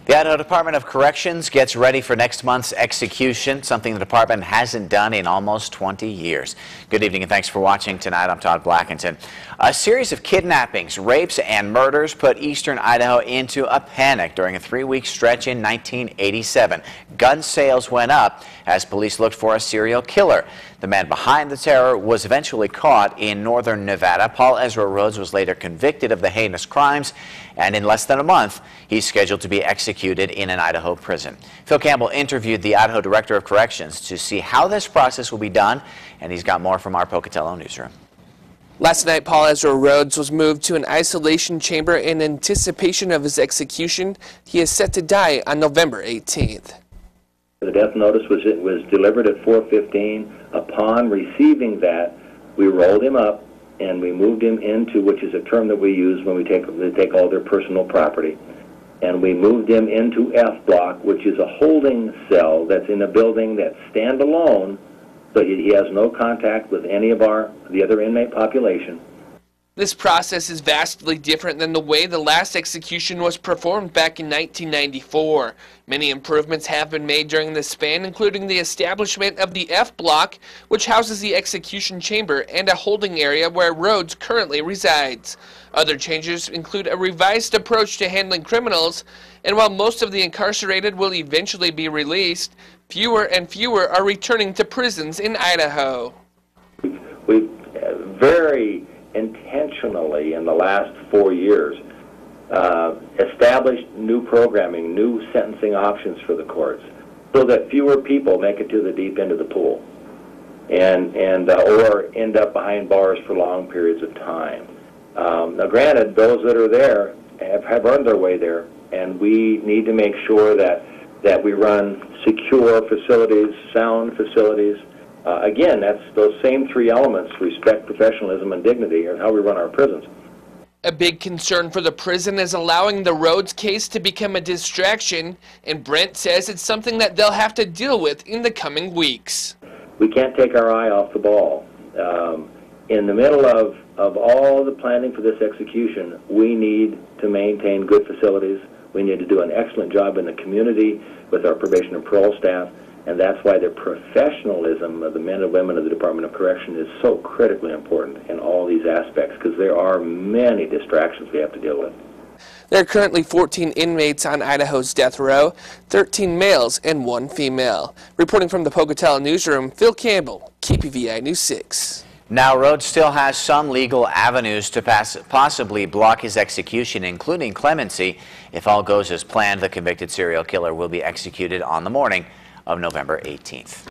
The Idaho Department of Corrections gets ready for next month's execution, something the department hasn't done in almost 20 years. Good evening and thanks for watching tonight. I'm Todd Blackington. A series of kidnappings, rapes, and murders put eastern Idaho into a panic during a 3-week stretch in 1987. Gun sales went up as police looked for a serial killer. The man behind the terror was eventually caught in northern Nevada. Paul Ezra Rhoads was later convicted of the heinous crimes, and in less than a month, he's scheduled to be executed in an Idaho prison. Phil Campbell interviewed the Idaho Director of Corrections to see how this process will be done, and he's got more from our Pocatello newsroom. Last night, Paul Ezra Rhoads was moved to an isolation chamber in anticipation of his execution. He is set to die on November 18th. The death notice was delivered at 4:15. Upon receiving that, we rolled him up and we moved him into, which is a term that we use when we take all their personal property, and we moved him into F block, which is a holding cell that's in a building that's standalone, so he has no contact with any of the other inmate population. This process is vastly different than the way the last execution was performed back in 1994. Many improvements have been made during this span, including the establishment of the F block, which houses the execution chamber and a holding area where Rhoads currently resides. Other changes include a revised approach to handling criminals, and while most of the incarcerated will eventually be released, fewer and fewer are returning to prisons in Idaho. We've very intentionally in the last 4 years established new programming, new sentencing options for the courts, so that fewer people make it to the deep end of the pool or end up behind bars for long periods of time. Now granted, those that are there have earned their way there, and we need to make sure that we run secure facilities, sound facilities. Again, that's those same three elements: respect, professionalism, and dignity, are how we run our prisons. A big concern for the prison is allowing the Rhoads case to become a distraction, and Brent says it's something that they'll have to deal with in the coming weeks. We can't take our eye off the ball. In the middle of all the planning for this execution, we need to maintain good facilities. We need to do an excellent job in the community with our probation and parole staff. And that's why the professionalism of the men and women of the Department of Correction is so critically important in all these aspects, because there are many distractions we have to deal with. There are currently 14 inmates on Idaho's death row, 13 males and 1 female. Reporting from the Pocatello newsroom, Phil Campbell, KPVI News 6. Now, Rhoads still has some legal avenues to possibly block his execution, including clemency. If all goes as planned, the convicted serial killer will be executed on the morning of November 18th.